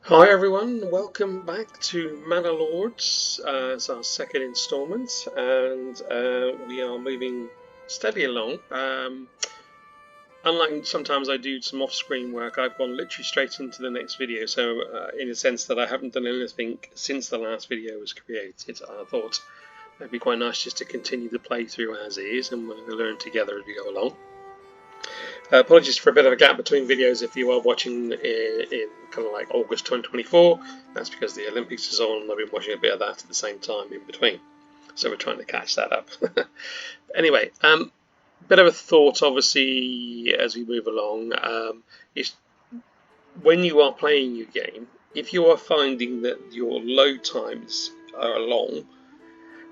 Hi everyone, welcome back to Manor Lords. It's our second instalment, and we are moving steadily along. Unlike sometimes I do some off-screen work, I've gone literally straight into the next video. So, in a sense that I haven't done anything since the last video was created, I thought it'd be quite nice just to continue the playthrough as is, and we'll learn together as we go along. Apologies for a bit of a gap between videos if you are watching in kind of like August 2024. That's because the Olympics is on and I've been watching a bit of that at the same time in between. So we're trying to catch that up. Anyway, bit of a thought obviously as we move along. Is when you are playing your game, if you are finding that your load times are long,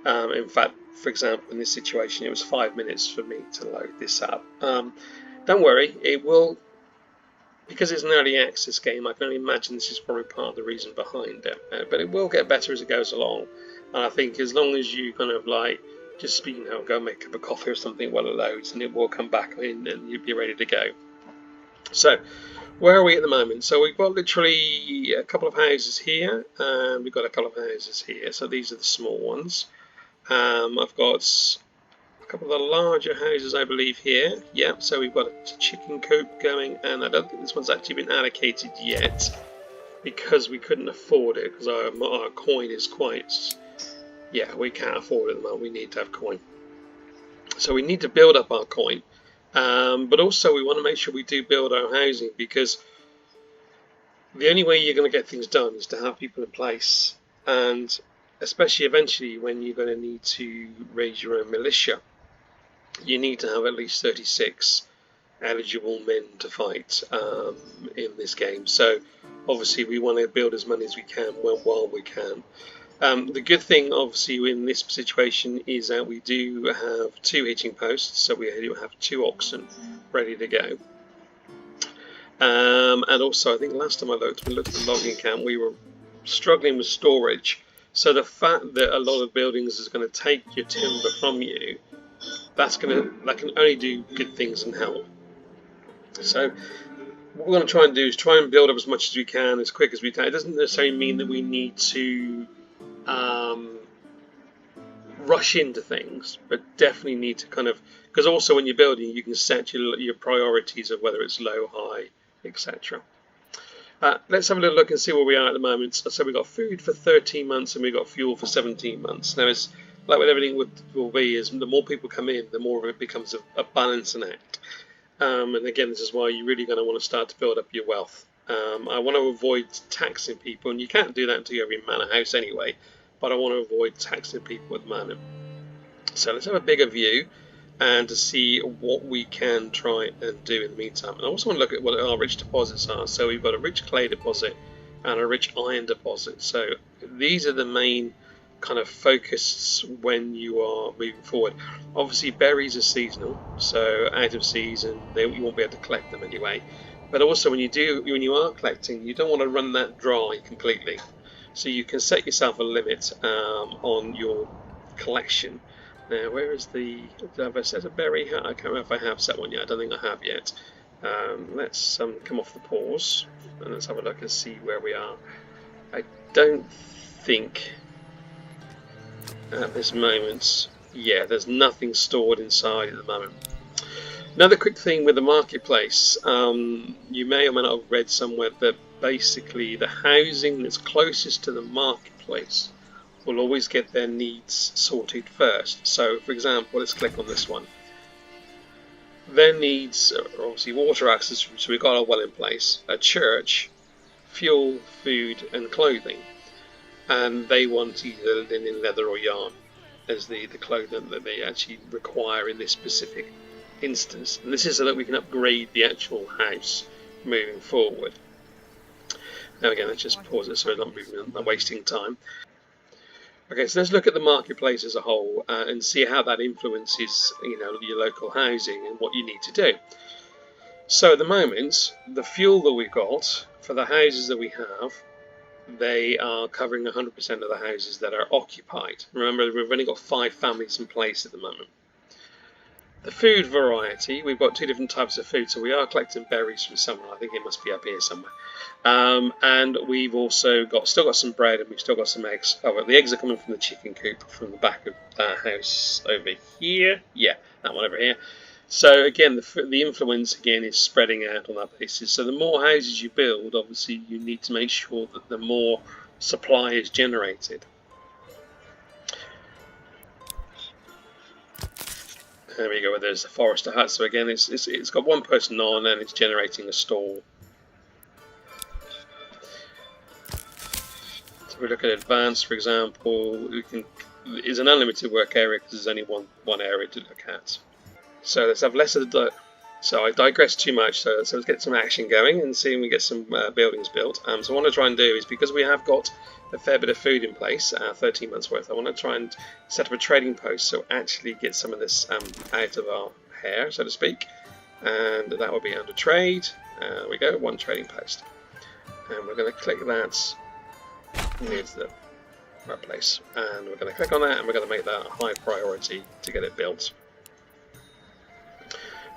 in fact, for example, in this situation, it was 5 minutes for me to load this up. Don't worry, it will, because it's an early access game, I can only imagine this is probably part of the reason behind it, but it will get better as it goes along. And I think as long as you kind of like just go make a cup of coffee or something while it loads, and it will come back in and you'll be ready to go. So where are we at the moment? So we've got literally a couple of houses here, and we've got a couple of houses here. So these are the small ones. I've got a couple of the larger houses, I believe, here. Yeah, so we've got a chicken coop going, and I don't think this one's actually been allocated yet because we couldn't afford it, because our coin is quite... Yeah, we can't afford it at the moment. We need to have coin. So we need to build up our coin. But also we want to make sure we do build our housing, because the only way you're going to get things done is to have people in place. And especially eventually when you're going to need to raise your own militia, you need to have at least 36 eligible men to fight in this game. So obviously we want to build as many as we can while we can. The good thing obviously in this situation is that we do have 2 hitching posts, so we do have 2 oxen ready to go. And also I think last time we looked at the logging camp, we were struggling with storage. So the fact that a lot of buildings is going to take your timber from you, that can only do good things and help. So what we're going to try and do is try and build up as much as we can, as quick as we can. It doesn't necessarily mean that we need to rush into things, but definitely need to kind of, because also when you're building, you can set your priorities of whether it's low, high, etc. Let's have a little look and see where we are at the moment. So we've got food for 13 months and we've got fuel for 17 months. Now, it's like with everything will be, is the more people come in, the more of it becomes a balancing act. And again, this is why you're really going to want to start to build up your wealth. I want to avoid taxing people, and you can't do that until you have your manor house anyway, but I want to avoid taxing people with manor. So let's have a bigger view and to see what we can try and do in the meantime. And I also want to look at what our rich deposits are. So we've got a rich clay deposit and a rich iron deposit. So these are the main kind of focus when you are moving forward. Obviously berries are seasonal, so out of season you won't be able to collect them anyway. But also when you are collecting, you don't want to run that dry completely. So you can set yourself a limit on your collection. Now, where is have I set a berry? I can't remember if I have set one yet. I don't think I have yet. Let's come off the pause and let's have a look and see where we are. I don't think at this moment, yeah, there's nothing stored inside at the moment. Another quick thing with the marketplace, you may or may not have read somewhere that basically the housing that's closest to the marketplace will always get their needs sorted first. So for example, let's click on this one. Their needs are obviously water access, so we've got our well in place, a church, fuel, food and clothing. And they want either linen, leather or yarn as the clothing that they actually require in this specific instance. And this is so that we can upgrade the actual house moving forward. Now again, let's just pause it so we're not wasting time. Okay, so let's look at the marketplace as a whole and see how that influences, your local housing and what you need to do. So at the moment, the fuel that we've got for the houses that we have, they are covering 100% of the houses that are occupied. Remember, we've only got 5 families in place at the moment. The food variety, we've got 2 different types of food, so we are collecting berries from somewhere. I think it must be up here somewhere. And we've also still got some bread, and we've still got some eggs. Oh, well, the eggs are coming from the chicken coop from the back of that house over here. Yeah, that one over here. So again, the influence again is spreading out on that basis. So the more houses you build, obviously you need to make sure that the more supply is generated. There we go. There's the forester hut. So again, it's got one person on, and it's generating a stall. So we look at advanced, for example. It's an unlimited work area because there's only one area to look at. So let's have less of the. So I digress too much. So let's get some action going and see if we get some buildings built. So what I want to try and do is, because we have got a fair bit of food in place, 13 months worth, I want to try and set up a trading post, so actually get some of this out of our hair, so to speak. And that will be under trade. There we go, 1 trading post. And we're going to click that near the right place. And we're going to click on that, and we're going to make that a high priority to get it built.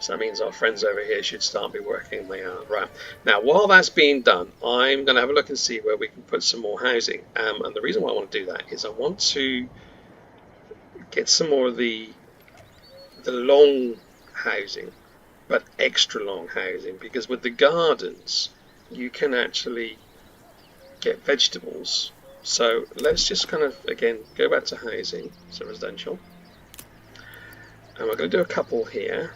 So that means our friends over here should start be working. They are. Right. Now, while that's being done, I'm going to have a look and see where we can put some more housing. And the reason why I want to do that is I want to get some more of the long housing, but extra long housing, because with the gardens, you can actually get vegetables. So let's just kind of, again, go back to housing, so residential. And we're going to do a couple here.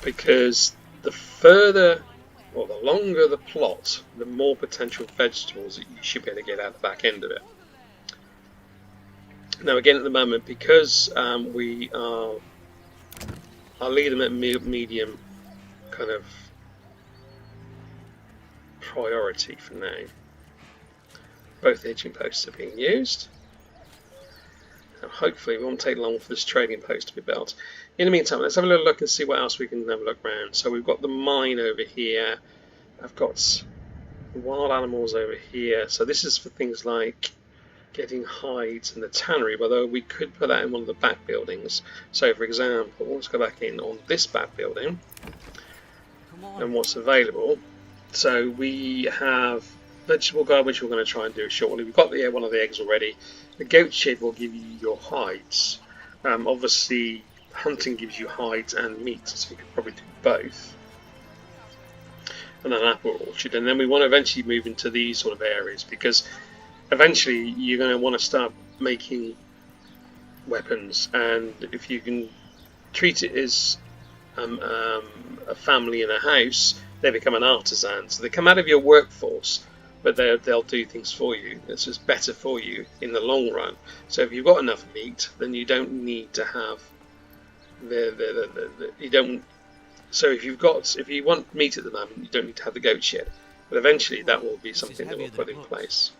Because the further or the longer the plot, the more potential vegetables that you should be able to get out the back end of it. Now again, at the moment, because we are, I'll leave them at medium kind of priority for now. Both the hitching posts are being used. Now hopefully it won't take long for this trading post to be built. In the meantime, let's have a little look and see what else we can have a look around. So we've got the mine over here. I've got wild animals over here. So this is for things like getting hides in the tannery, although we could put that in one of the back buildings. So for example, let's go back in on this back building and what's available. So we have vegetable garden, which we're going to try and do shortly. We've got one of the eggs already. The goat shed will give you your hides. Obviously hunting gives you hides and meat, so you could probably do both. And an apple orchard, and then we want to eventually move into these sort of areas, because eventually you're going to want to start making weapons, and if you can treat it as a family in a house, they become an artisan. So they come out of your workforce, but they'll do things for you. It's just better for you in the long run. So if you've got enough meat, then you don't need to have you don't. So if you want meat at the moment, you don't need to have the goat shed. But eventually that will be something that we'll put in place.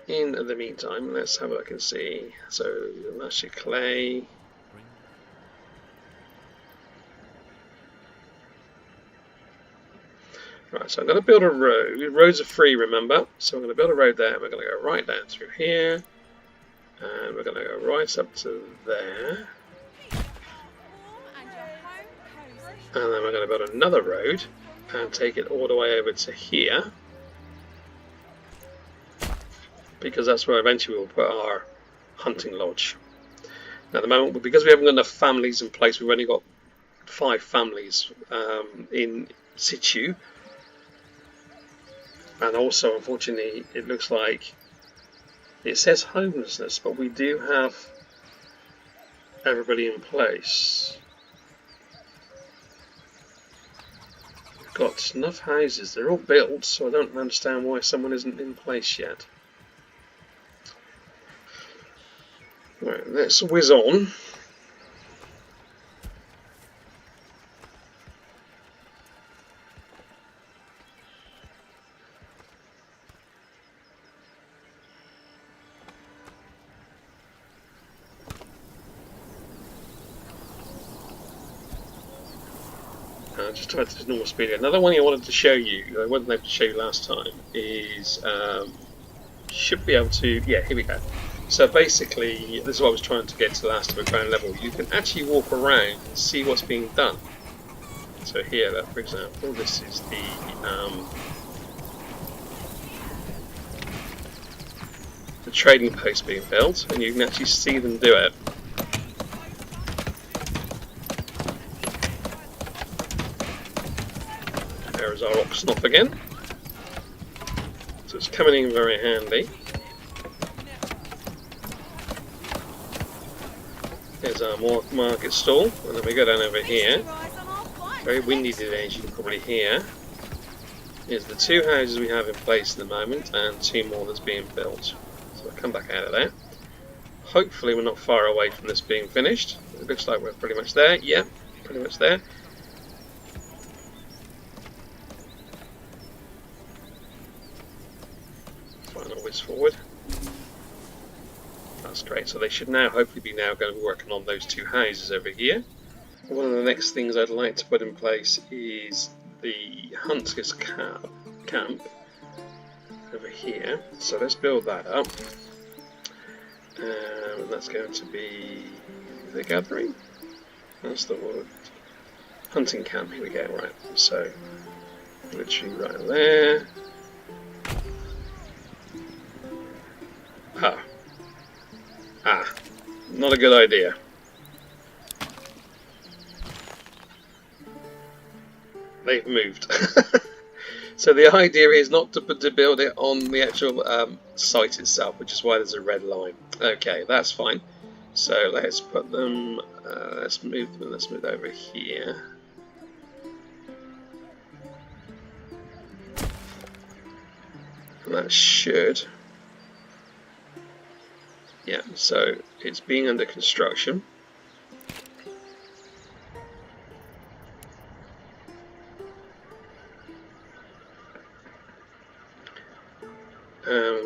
In the meantime, let's have a look and see. So that's your clay. Right, so I'm going to build a road. Roads are free, remember. So I'm going to build a road there. We're going to go right down through here. And we're going to go right up to there. And then we're going to build another road and take it all the way over to here. Because that's where eventually we'll put our hunting lodge. Now at the moment, because we haven't got enough families in place, we've only got 5 families in situ. And also, unfortunately, it looks like it says homelessness, but we do have everybody in place. We've got enough houses, they're all built, so I don't understand why someone isn't in place yet. Right, let's whiz on. just tried to normal speed. Another one I wanted to show you, I wasn't able to show you last time, is should be able to. Yeah, here we go. So basically, this is what I was trying to get to last time at ground level. You can actually walk around and see what's being done. So here, for example, this is the trading post being built, and you can actually see them do it. There's our oxen off again. So it's coming in very handy. There's our market stall, and then we go down over here. Very windy today, as you can probably hear. Here's the two houses we have in place at the moment, and two more that's being built. So I'll come back out of there. Hopefully we're not far away from this being finished. It looks like we're pretty much there. Yeah, pretty much there. Final whiz forward. That's great. So they should now hopefully be now going to be working on those two houses over here. One of the next things I'd like to put in place is the Hunters camp over here. So let's build that up. And that's going to be the gathering. That's the word. Hunting camp. Here we go. Right. So literally right there. Not a good idea. They've moved. So the idea is not to build it on the actual site itself, which is why there's a red line. Okay, that's fine. So let's put them. Let's move them. Let's move over here. And that should. Yeah, so it's being under construction.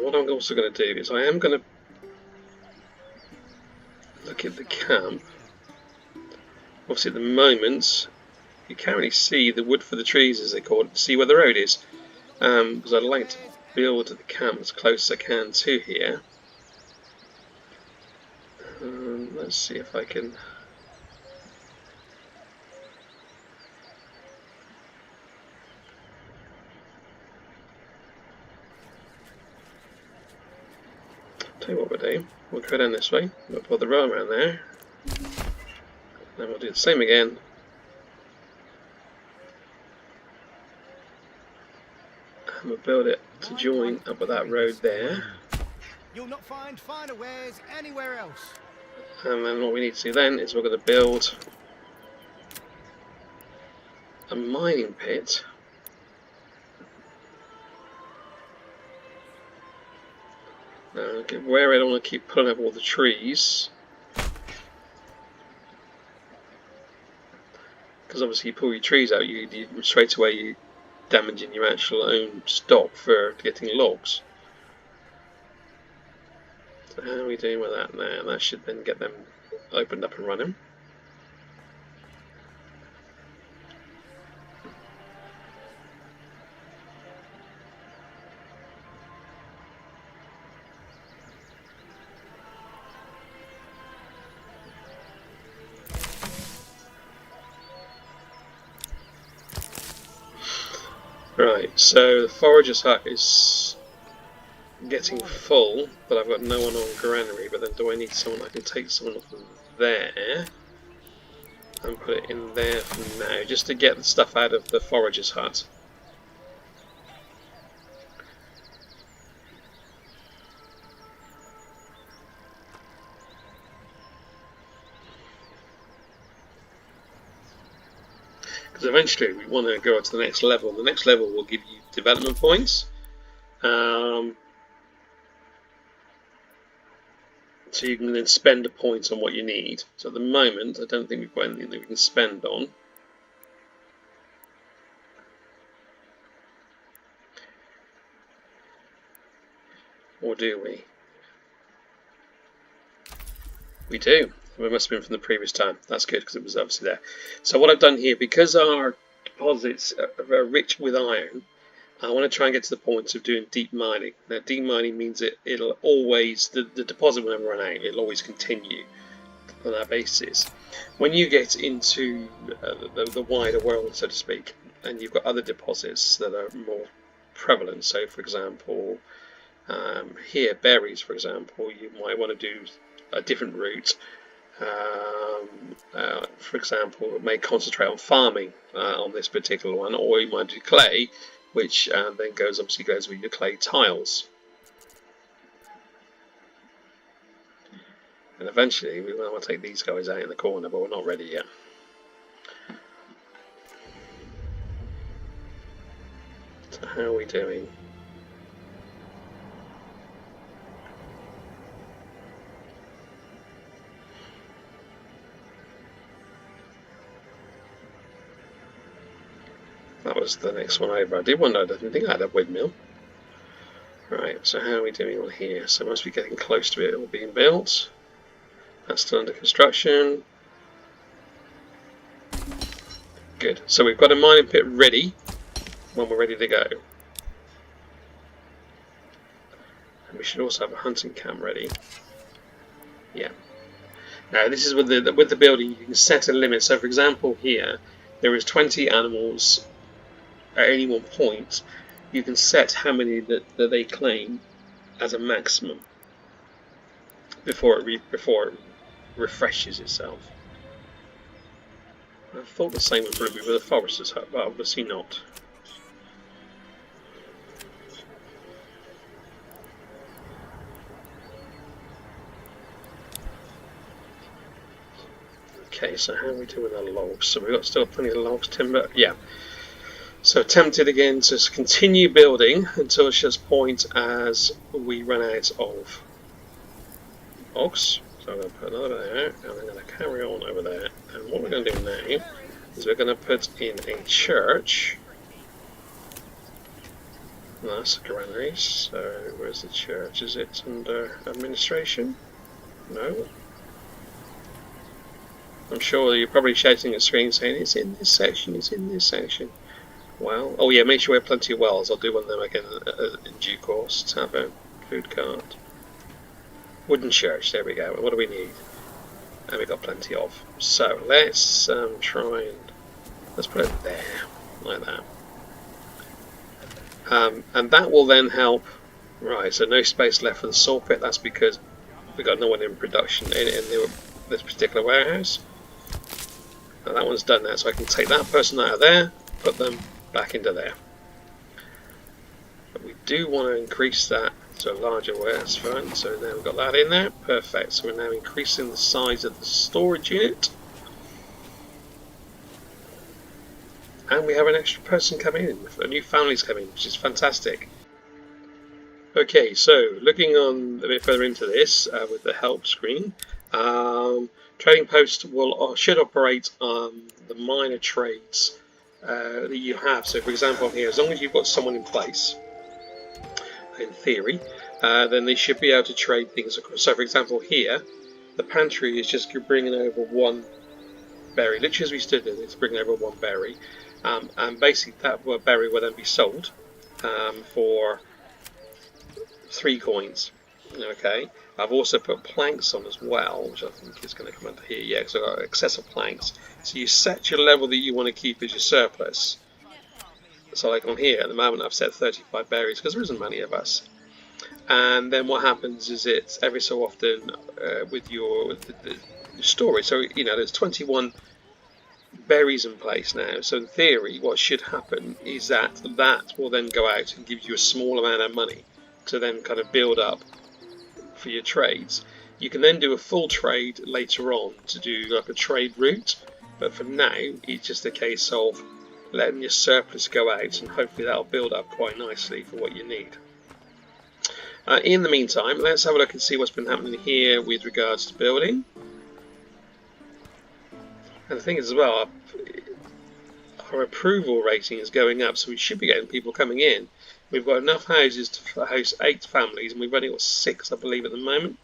What I'm also going to do is I am going to look at the camp. Obviously at the moment you can't really see the wood for the trees, as they call it, to see where the road is, because I'd like to build the camp as close as I can to here. Let's see if I can. Tell you what we'll do. We'll go down this way. We'll put the road around there. Then we'll do the same again. And we'll build it to join up with that road there. You'll not find finer wares anywhere else. And then what we need to do then is we're going to build a mining pit. Where I don't want to keep pulling up all the trees, because obviously you pull your trees out, you straight away you damaging your actual own stock for getting logs. So how are we doing with that now? That should then get them opened up and running. Right, so the forager's hut is getting full, but I've got no one on granary. But then do I need someone? I can take someone off there and put it in there for now, just to get the stuff out of the forager's hut. Because eventually we want to go to the next level. The next level will give you development points. So you can then spend a point on what you need. So at the moment I don't think we've got anything that we can spend on. Or do we? We do. It must have been from the previous time. That's good, because it was obviously there. So what I've done here, because our deposits are rich with iron, I want to try and get to the point of doing deep mining. Now, deep mining means it'll always, the deposit will never run out, it'll always continue on that basis. When you get into the wider world, so to speak, and you've got other deposits that are more prevalent, so for example, here, berries, for example, you might want to do a different route. For example, it may concentrate on farming on this particular one, or you might do clay, which then obviously goes with your clay tiles. And eventually we want to take these guys out in the corner, but we're not ready yet. So how are we doing? That was the next one over. I didn't think I had a windmill. Right, so how are we doing on here? So must be getting close to it all being built. That's still under construction. Good. So we've got a mining pit ready when we're ready to go. And we should also have a hunting camp ready. Yeah. Now this is with the building, you can set a limit. So for example here, there is 20 animals at any one point. You can set how many that they claim as a maximum before it refreshes itself. I thought the same would probably be with the forester's hut, but obviously not. Okay, so how are we doing with our logs? So we've got still plenty of logs, timber, yeah. So tempted again to continue building until such point as we run out of logs. So I'm going to put another there, and I'm going to carry on over there. And what we're going to do now is we're going to put in a church. That's a granary. So where's the church? Is it under administration? No. I'm sure you're probably shouting at the screen saying it's in this section, it's in this section. Well, oh yeah, make sure we have plenty of wells. I'll do one of them again in due course. Tavern, food cart, wooden church. There we go. What do we need? And we've got plenty of. So let's try and let's put it there, like that. And that will then help. Right. So no space left for the saw pit. That's because we've got no one in production in this particular warehouse. And that one's done now, so I can take that person out of there, put them back into there. But we do want to increase that to a larger warehouse fund, so now we've got that in there. Perfect. So we're now increasing the size of the storage unit. And we have an extra person coming in, a new family's coming, which is fantastic. Okay, so looking on a bit further into this with the help screen, trading post should operate the minor trades that you have. So for example here, as long as you've got someone in place, in theory, then they should be able to trade things across. So for example here, the pantry is just bringing over one berry. Literally as we stood there, it's bringing over one berry. And basically that berry will then be sold for 3 coins. Okay, I've also put planks on as well, which I think is going to come under here. Yeah, because I've got excessive planks. So you set your level that you want to keep as your surplus. So like on here, at the moment I've set 35 berries because there isn't many of us. And then what happens is it's every so often with your storage. So you know there's 21 berries in place now. So in theory, what should happen is that will then go out and give you a small amount of money to then kind of build up for your trades. You can then do a full trade later on to do like a trade route, but for now it's just a case of letting your surplus go out, and hopefully that'll build up quite nicely for what you need. In the meantime, let's have a look and see what's been happening here with regards to building. And the thing is as well, our approval rating is going up, so we should be getting people coming in. We've got enough houses to house 8 families, and we've only got 6, I believe, at the moment.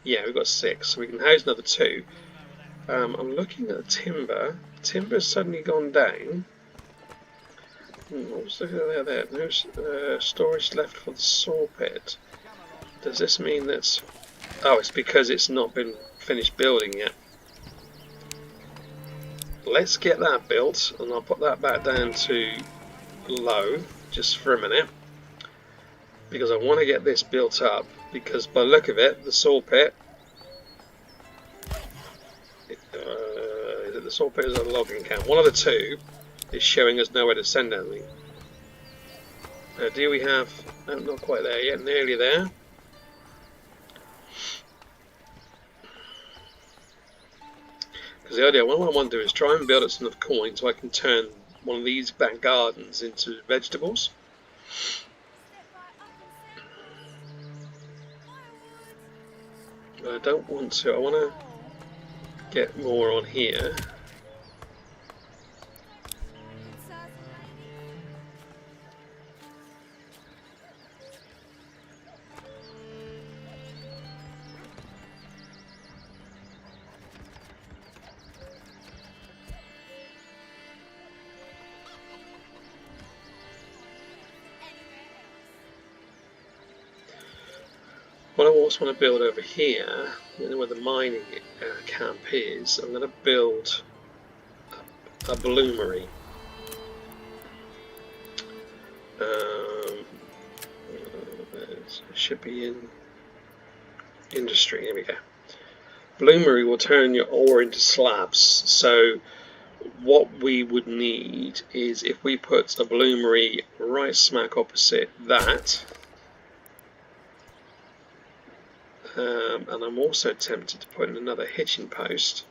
Yeah, we've got 6, so we can house another 2. I'm looking at the timber. Timber's suddenly gone down. What's there? No storage left for the saw pit. Does this mean that's... Oh, it's because it's not been finished building yet. Let's get that built, and I'll put that back down to low, just for a minute. Because I want to get this built up, because by the look of it, the saw pit... is it the saw pit or the logging camp? One of the two is showing us nowhere to send anything. Do we have... No, not quite there yet, nearly there. Because the idea, what I want to do is try and build up enough coins so I can turn one of these back gardens into vegetables. But I don't want to, I want to get more on here. What I also want to build over here, where the mining camp is, I'm going to build a bloomery. It should be in industry. Here we go. Bloomery will turn your ore into slabs. So what we would need is if we put a bloomery right smack opposite that. And I'm also tempted to put in another hitching post.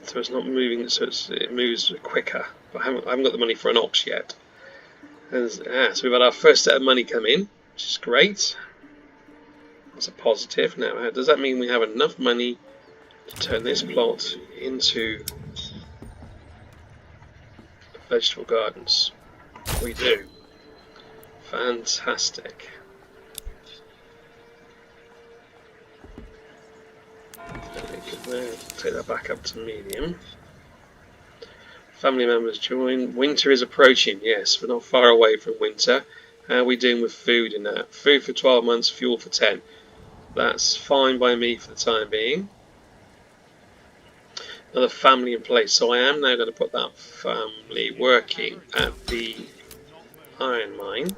So it's not moving, so it moves quicker. But I haven't got the money for an ox yet. And, so we've had our first set of money come in, which is great. That's a positive. Now, does that mean we have enough money to turn this plot into vegetable gardens? We do. Fantastic. Take that back up to medium. Family members join. Winter is approaching. Yes, we're not far away from winter. How are we doing with food in that? Food for 12 months, fuel for 10. That's fine by me for the time being. Another family in place. So I am now going to put that family working at the iron mine.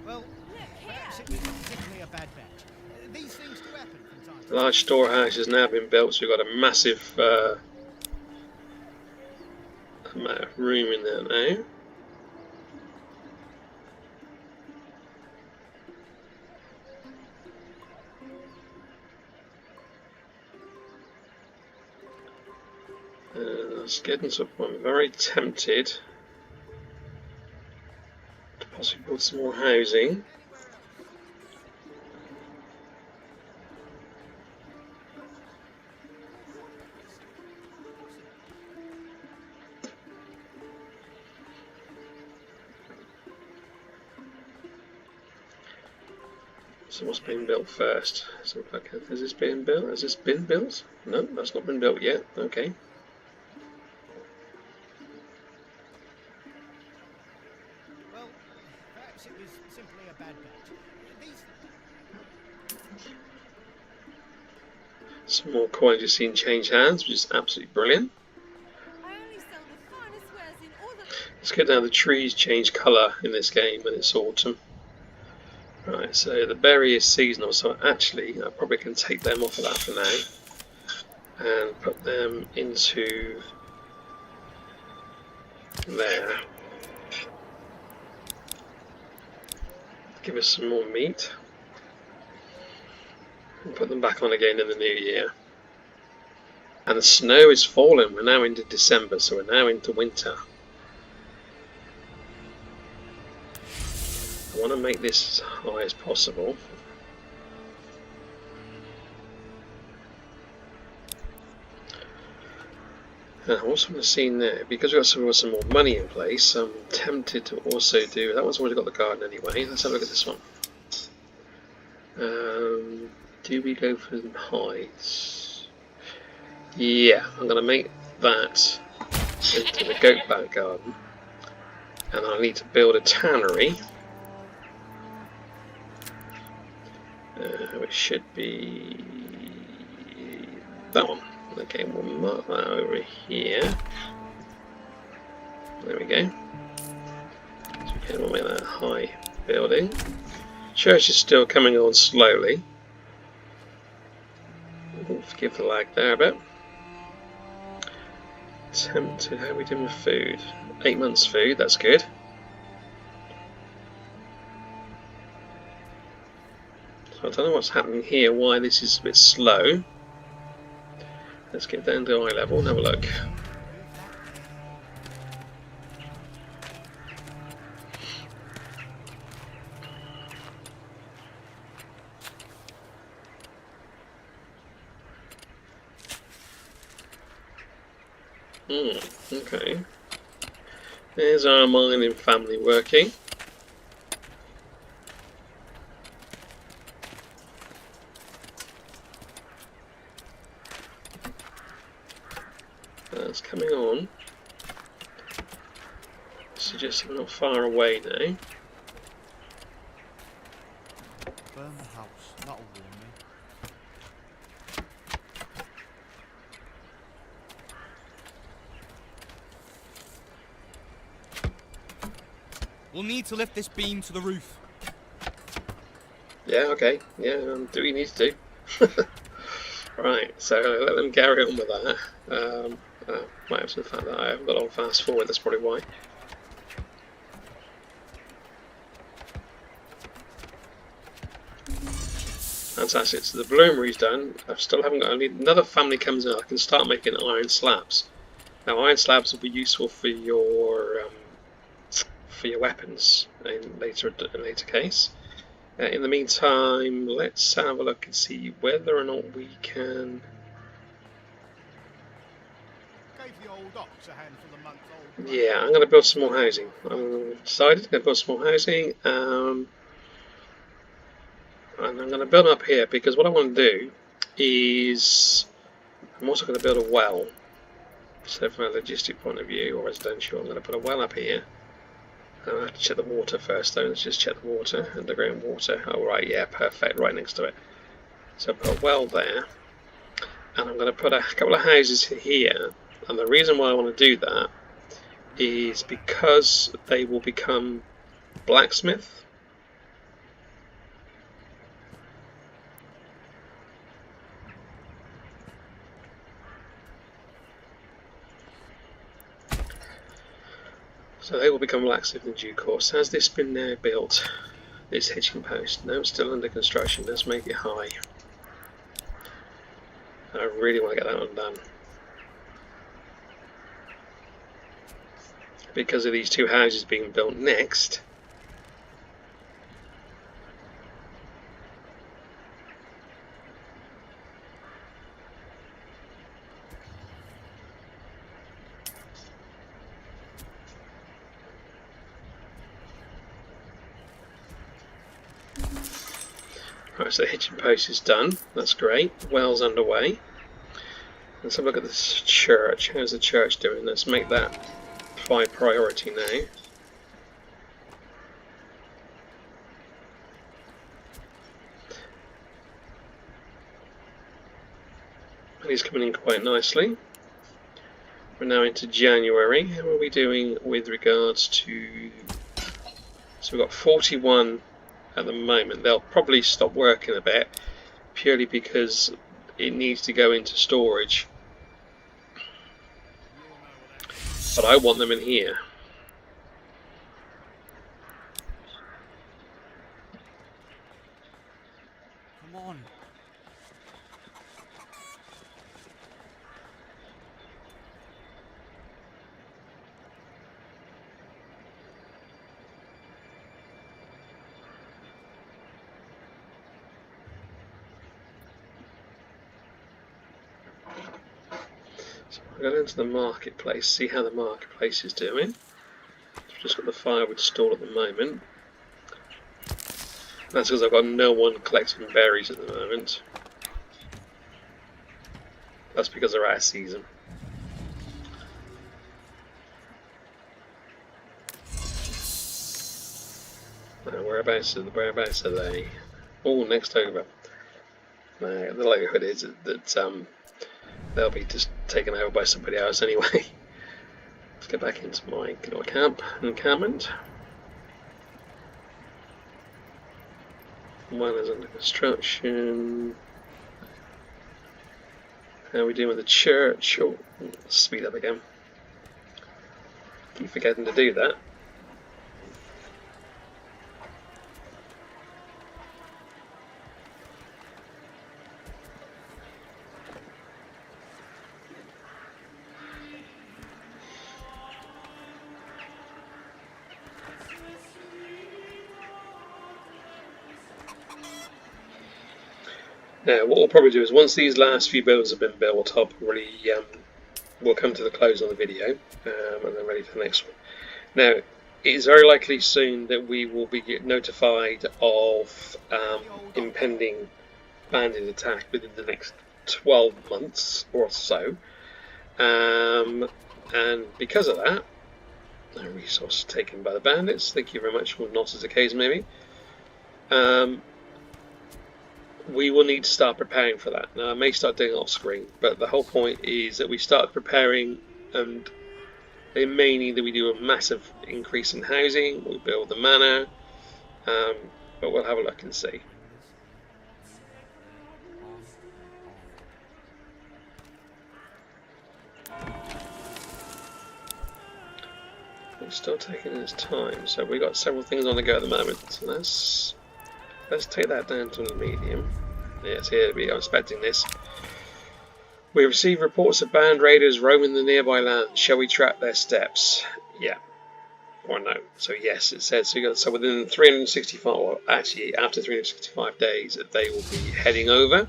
Well, perhaps it was particularly a bad bet. These things do happen from time to time. The large storehouse has now been built, so we've got a massive amount of room in there now. It's getting to a point I'm very tempted to possibly build some more housing. So what's been built first? So okay, has this been built? Has this been built? No, that's not been built yet. Okay. Well, perhaps it was simply a bad bet. Some more coins you've seen change hands, which is absolutely brilliant. It's good now the trees change colour in this game when it's autumn. Right, so the berry is seasonal, so actually I probably can take them off of that for now and put them into there. Give us some more meat and put them back on again in the new year. And the snow is falling. We're now into December, so we're now into winter. I want to make this as high as possible. I also want to see now, because we've got some more money in place, I'm tempted to also do, that one's already got the garden anyway, let's have a look at this one. Do we go for hides? Yeah, I'm going to make that into the goat back garden, and I need to build a tannery, which should be that one. Okay, we'll mark that over here. There we go. So again, we'll make that a high building. Church is still coming on slowly. Forgive the lag there a bit. Tempted, how are we doing with food? 8 months food, that's good. So I don't know what's happening here, why this is a bit slow. Let's get down to eye level and have a look. Okay. There's our mining family working. That's coming on. Suggesting we're not far away now. Burn the house. That'll warm me. We'll need to lift this beam to the roof. Yeah, okay. Yeah, do what you need to do. Right, so let them carry on with that. Might have some fact that I haven't got on fast forward, that's probably why. Fantastic, so the bloomery's done. I still haven't got, I need another family comes in, I can start making iron slabs. Now iron slabs will be useful for your weapons in later case. In the meantime, let's have a look and see whether or not we can. Gave the old ox a handful of months old. Yeah, I'm going to build some more housing. I'm decided I'm going to build some more housing, and I'm going to build up here because what I want to do is I'm also going to build a well. So from a logistic point of view, or residential, I'm going to put a well up here. I have to check the water first though, let's just check the water, underground water. Oh right, yeah, perfect, right next to it. So I'll put a well there, and I'm going to put a couple of houses here, and the reason why I want to do that is because they will become blacksmith. So they will become blacksmith in due course. Has this been now built? This hitching post? No, it's still under construction. Let's make it high. I really want to get that one done. Because of these two houses being built next. Right, so the hitching post is done. That's great. Well's underway. Let's have a look at this church. How's the church doing? Let's make that high priority now. And he's coming in quite nicely. We're now into January. How are we doing with regards to... So we've got 41 at the moment. They'll probably stop working a bit, purely because it needs to go into storage. But I want them in here. Come on. We'll go into the marketplace, see how the marketplace is doing. I've just got the firewood stall at the moment. That's because I've got no one collecting berries at the moment. That's because they're out of season. Now, whereabouts are they? Oh, next over. The likelihood is that they'll be just taken over by somebody else anyway. Let's get back into my little encampment. One is under construction. How are we doing with the church? Oh, speed up again. Keep forgetting to do that. Now, what we'll probably do is once these last few buildings have been built, I'll probably we'll come to the close on the video, and then ready for the next one. Now, it is very likely soon that we will be notified of impending bandit attack within the next 12 months or so, and because of that, a resource taken by the bandits. Thank you very much. Well, not as the case, maybe. We will need to start preparing for that. Now, I may start doing it off screen, but the whole point is that we start preparing, and it may need that we do a massive increase in housing, we build the manor, but we'll have a look and see. It's still taking its time, so we've got several things on the go at the moment. So let's take that down to a medium. Yes, here we are expecting this. We receive reports of band raiders roaming the nearby land. Shall we track their steps? Yeah. Or no. So yes, it says so within 365, or actually after 365 days, they will be heading over.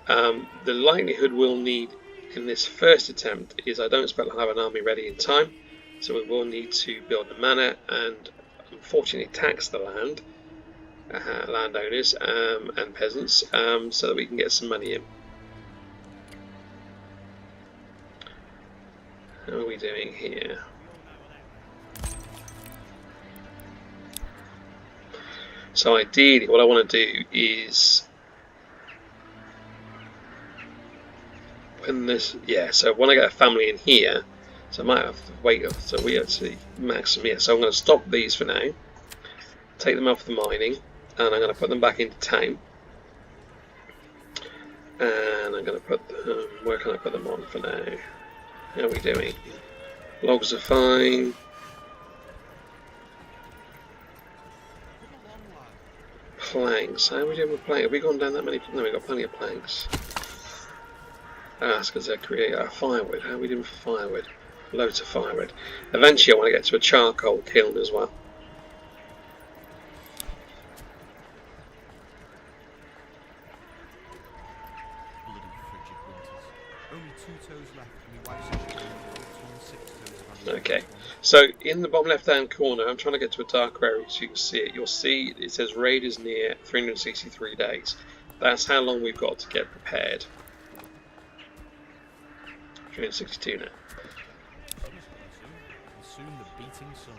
The likelihood we'll need in this first attempt is I don't expect I'll have an army ready in time. So we will need to build a manor and unfortunately tax the landowners and peasants, so that we can get some money in. How are we doing here? So ideally what I want to do is when I get a family in here, so I might have to wait until we actually maximum. Yeah, so I'm going to stop these for now, take them off the mining, and I'm going to put them back into town. And I'm going to put them, where can I put them on for now? How are we doing? Logs are fine. Planks, how are we doing with planks? Have we gone down that many? No, we've got plenty of planks. That's because they create firewood. How are we doing for firewood? Loads of firewood. Eventually I want to get to a charcoal kiln as well. Okay, so in the bottom left hand corner, I'm trying to get to a dark area so you can see it. You'll see it says raiders near 363 days. That's how long we've got to get prepared. 362 now. Soon the beating sun.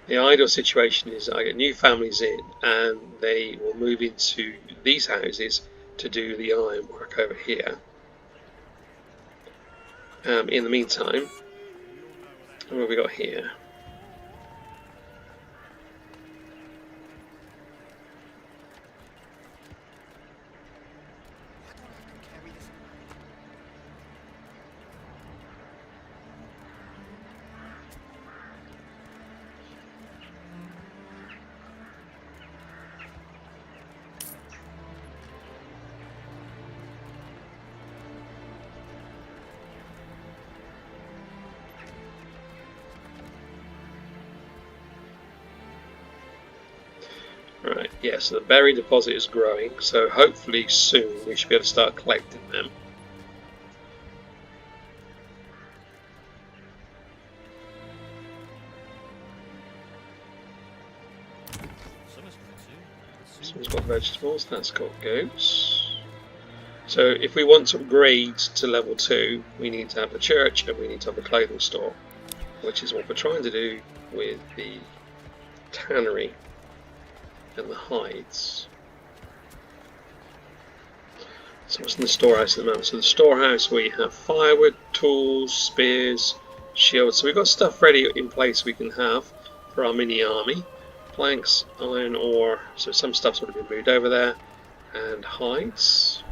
The ideal situation is I get new families in and they will move into these houses to do the iron work over here. In the meantime, what have we got here? Right, yeah, so the berry deposit is growing, so hopefully soon we should be able to start collecting them. Someone's got vegetables, that's got goats. So if we want to upgrade to level 2, we need to have a church and we need to have a clothing store, which is what we're trying to do with the tannery and the hides. So what's in the storehouse at the moment? So the storehouse, we have firewood, tools, spears, shields. So we've got stuff ready in place we can have for our mini army. Planks, iron ore, so some stuff's already been moved over there, and hides.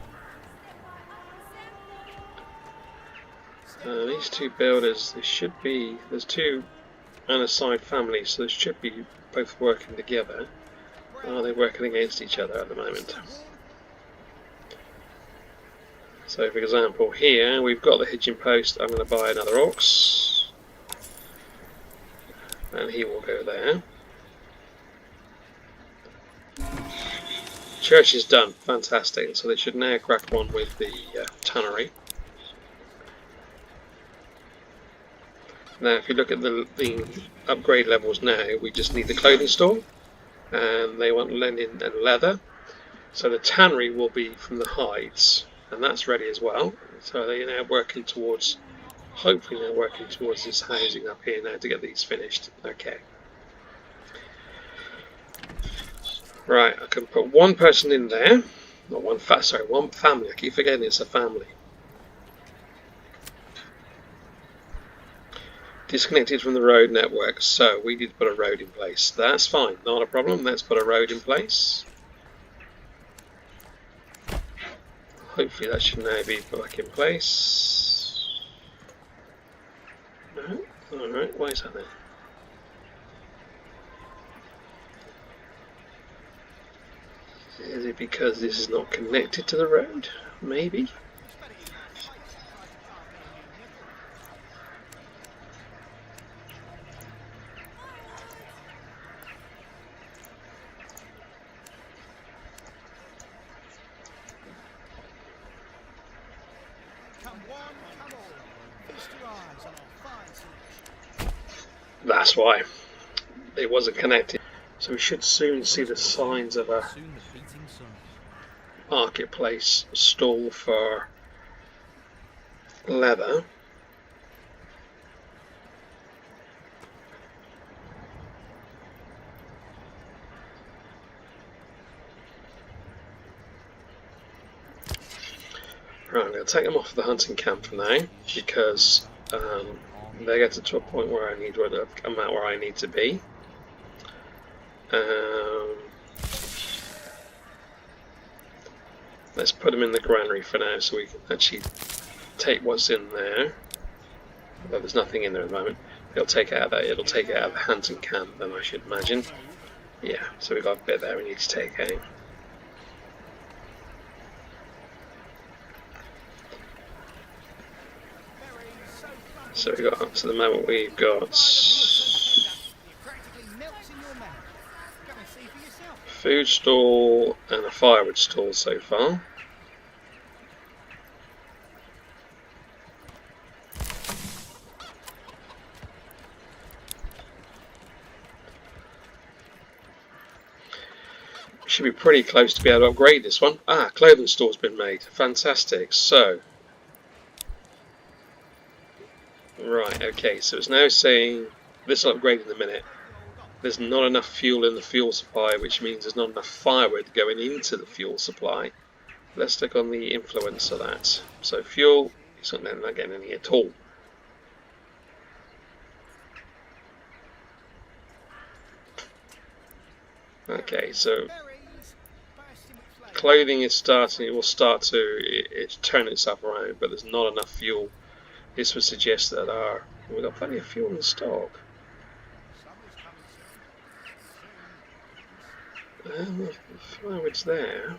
These two builders, they should be, there's two Anaside families, so they should be both working together. Are they working against each other at the moment? So for example here, we've got the hitching post, I'm going to buy another ox, and he will go there. Church is done, fantastic, so they should now crack on with the tannery. Now if you look at the upgrade levels now, we just need the clothing store, and they want linen and leather. So the tannery will be from the hides, and that's ready as well. So they're now working towards, hopefully now working towards this housing up here now to get these finished. Okay. Right, I can put one person in there, not one one family. I keep forgetting it's a family. Disconnected from the road network, so we need to put a road in place. That's fine, not a problem. Let's put a road in place. Hopefully that should now be back in place. No, alright, why is that then? Is it because this is not connected to the road? Maybe? That's why it wasn't connected. So we should soon see the signs of a marketplace stall for leather. Right, I'm going to take them off the hunting camp for now because they get to a point where I'm at where I need to be. Let's put them in the granary for now so we can actually take what's in there. Although there's nothing in there at the moment. It'll take it out of the hunting camp then, I should imagine. Yeah, so we've got a bit there we need to take out. So we got up to the moment we've got food stall and a firewood stall so far. Should be pretty close to be able to upgrade this one. Ah, clothing store's been made. Fantastic. So right, okay, so it's now saying this will upgrade in a minute. There's not enough fuel in the fuel supply, which means there's not enough firewood going into the fuel supply. Let's click on the influence of that. So fuel, it's not getting any at all. Okay, so clothing is starting, it will start to turn itself around, but there's not enough fuel. This would suggest that we've got plenty of fuel in stock. The firewood's there.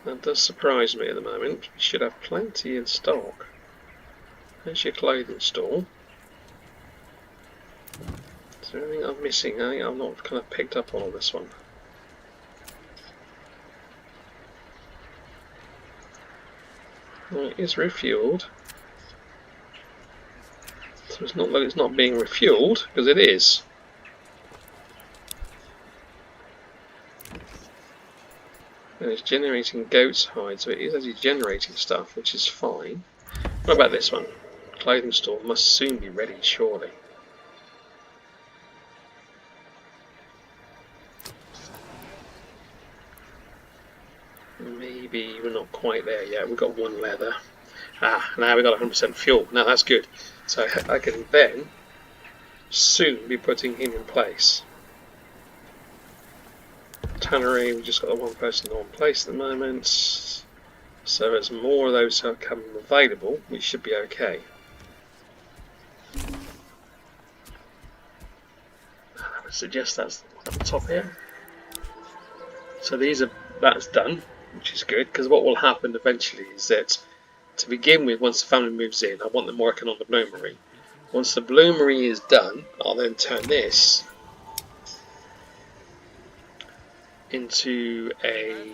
That does surprise me at the moment. We should have plenty in stock. There's your clothing store. Is there anything I'm missing? I think I've not kind of picked up on this one. Well, it is refueled. So it's not that it's not being refueled, because it is. And it's generating goat's hide, so it is actually generating stuff, which is fine. What about this one? Clothing store must soon be ready, surely. Maybe we're not quite there yet. We've got one leather. Ah, now we've got 100% fuel. Now that's good. So I can then soon be putting him in place. Tannery, we've just got the one person on place at the moment. So as more of those are coming available, we should be okay. I would suggest that's at the top here. So that's done, which is good, because what will happen eventually is that, to begin with, once the family moves in, I want them working on the bloomery. Once the bloomery is done, I'll then turn this into a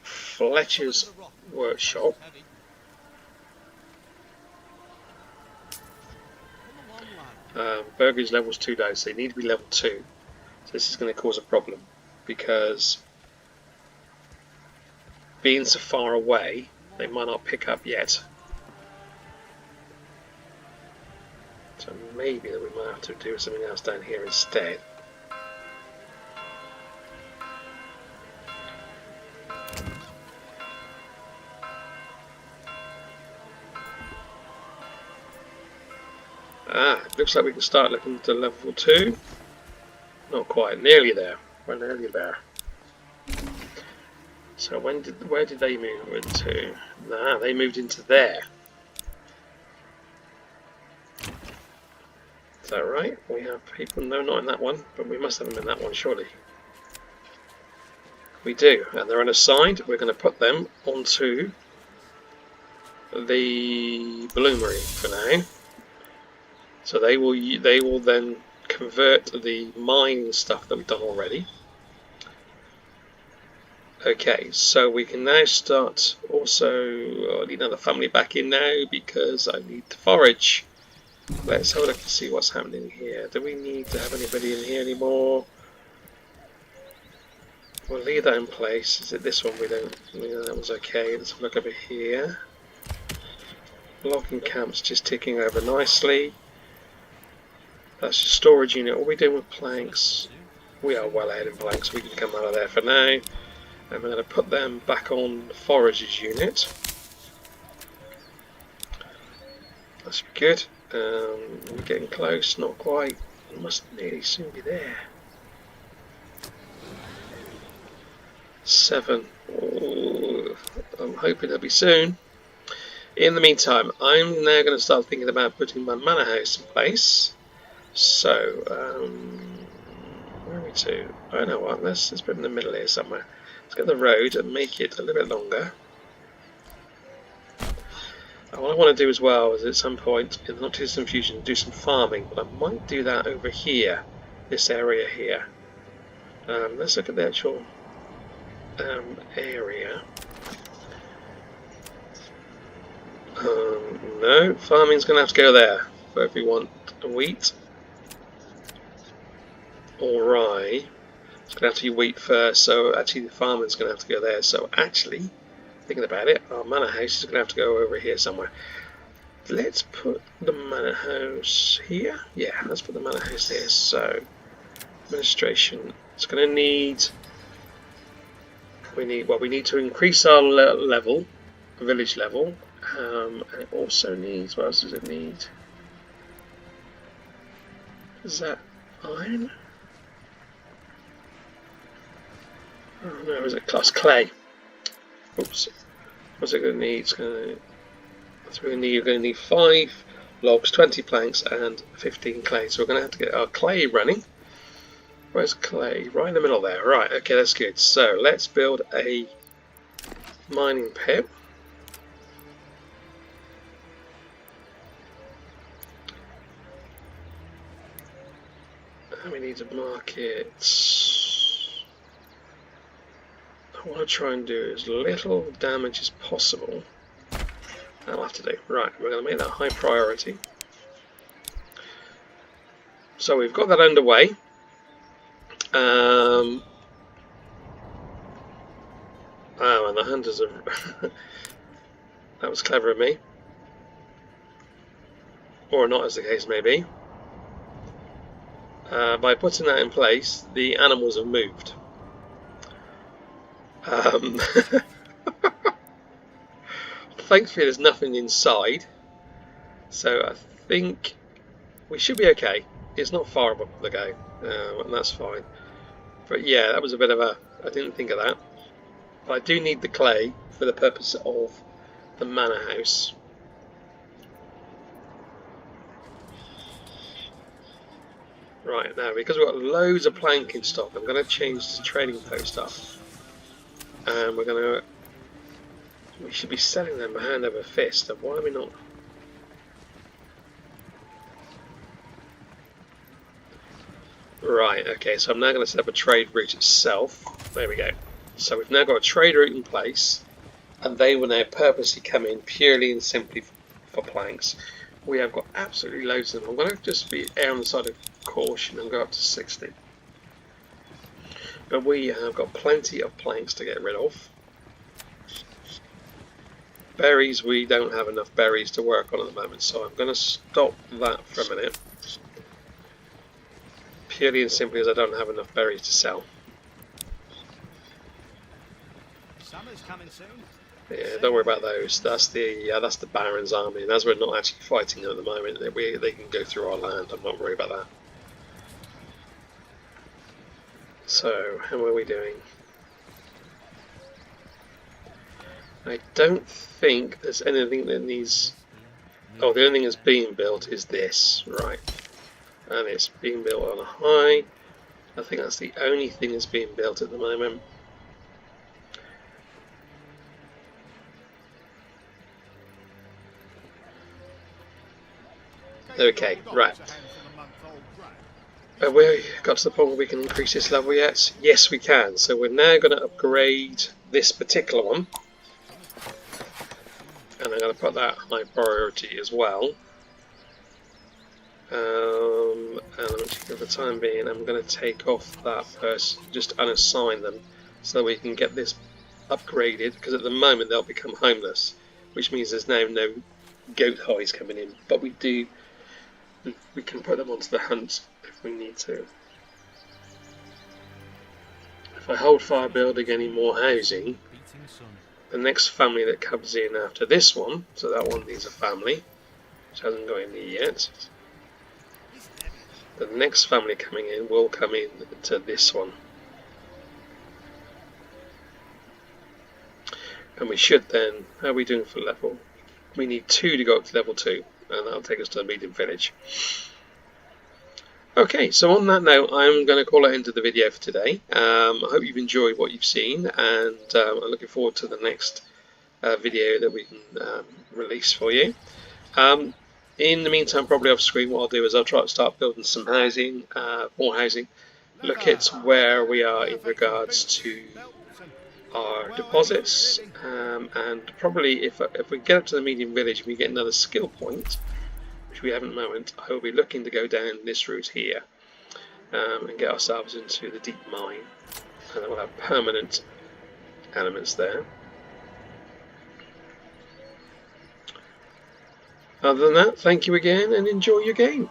Fletcher's workshop. Burger's level's 2 down, so they need to be level 2. So this is going to cause a problem, because being so far away, they might not pick up yet. So maybe that we might have to do something else down here instead. Looks like we can start looking to level 2. Not quite, nearly there. We're nearly there. So where did they move into? Nah, they moved into there. Is that right? We have people, no, not in that one, but we must have them in that one, surely. We do, and they're unassigned. We're going to put them onto the bloomery for now. So they will then convert the mine stuff that we've done already. Okay, so we can now start. Also, I need another family back in now because I need to forage. Let's have a look and see what's happening here. Do we need to have anybody in here anymore? We'll leave that in place. Is it this one? We don't. That was okay. Let's have a look over here. Logging camp's just ticking over nicely. That's your storage unit. What are we doing with planks? We are well ahead in planks. We can come out of there for now. And we're going to put them back on the forager's unit. That should be good. We're getting close, not quite. We must nearly soon be there. 7. Ooh, I'm hoping it'll be soon. In the meantime, I'm now going to start thinking about putting my manor house in place. So, where are we to? I know what, let's put it in the middle here somewhere. Let's get the road and make it a little bit longer. And what I want to do as well is at some point in the not too distant future do some farming, but I might do that over here, this area here. Let's look at the actual area. No, farming's going to have to go there. But if we want wheat or rye, it's going to have to be wheat first. So actually, the farming's going to have to go there. So actually, thinking about it, our manor house is going to have to go over here somewhere. Let's put the manor house here. Yeah, let's put the manor house there. So administration. It's going to need. We need to increase our level, village level. And it also needs, what else does it need? Is that iron? Oh no, is it clay? Oops. What's it going to need? You're going to need 5 logs, 20 planks, and 15 clay. So we're going to have to get our clay running. Where's clay? Right in the middle there. Right, okay, that's good. So let's build a mining pit. And we need to mark it. I want to try and do as little damage as possible. That'll have to do. Right, we're going to make that high priority. So we've got that underway. Oh, and the hunters are... That was clever of me. Or not, as the case may be. By putting that in place, the animals have moved. Thankfully there's nothing inside, so I think we should be okay. It's not far above the go, and that's fine. But yeah, that was a bit of a... I didn't think of that. But I do need the clay for the purpose of the manor house. Right, now because we've got loads of plank in stock, I'm going to change the trading post up. And we're going to... We should be selling them hand over fist, and why are we not? Right, okay, so I'm now going to set up a trade route itself. There we go. So we've now got a trade route in place, and they will now purposely come in purely and simply for planks. We have got absolutely loads of them. I'm going to just be err on the side of caution and go up to 60. But we have got plenty of planks to get rid of. Berries, we don't have enough berries to work on at the moment, so I'm going to stop that for a minute. Purely and simply as I don't have enough berries to sell. Summer's coming soon. Yeah, don't worry about those. That's the Baron's army, and as we're not actually fighting them at the moment, they can go through our land. I'm not worried about that. So, how are we doing? I don't think there's anything that needs... Oh, the only thing that's being built is this, right. And it's being built on a high. I think that's the only thing that's being built at the moment. Okay, right. Have we got to the point where we can increase this level yet? Yes, we can. So we're now going to upgrade this particular one. And I'm going to put that high priority as well. And for the time being, I'm going to take off that person, just unassign them, so that we can get this upgraded. Because at the moment they'll become homeless, which means there's now no goat hides coming in. But we can put them onto the hunt if we need to. If I hold fire building any more housing, the next family that comes in after this one, so that one needs a family, which hasn't got any yet. The next family coming in will come in to this one. And we should then, how are we doing for level? We need 2 to go up to level 2, and that'll take us to the medium village. Okay, so on that note, I'm going to call it into the video for today. I hope you've enjoyed what you've seen, and I'm looking forward to the next video that we can release for you. In the meantime, probably off screen, what I'll do is I'll try to start building some housing, more housing, look at where we are in regards to our deposits, and probably if we get up to the medium village and we get another skill point, which we have at the moment, I will be looking to go down this route here and get ourselves into the deep mine, and then we'll have permanent elements there. Other than that, thank you again and enjoy your game.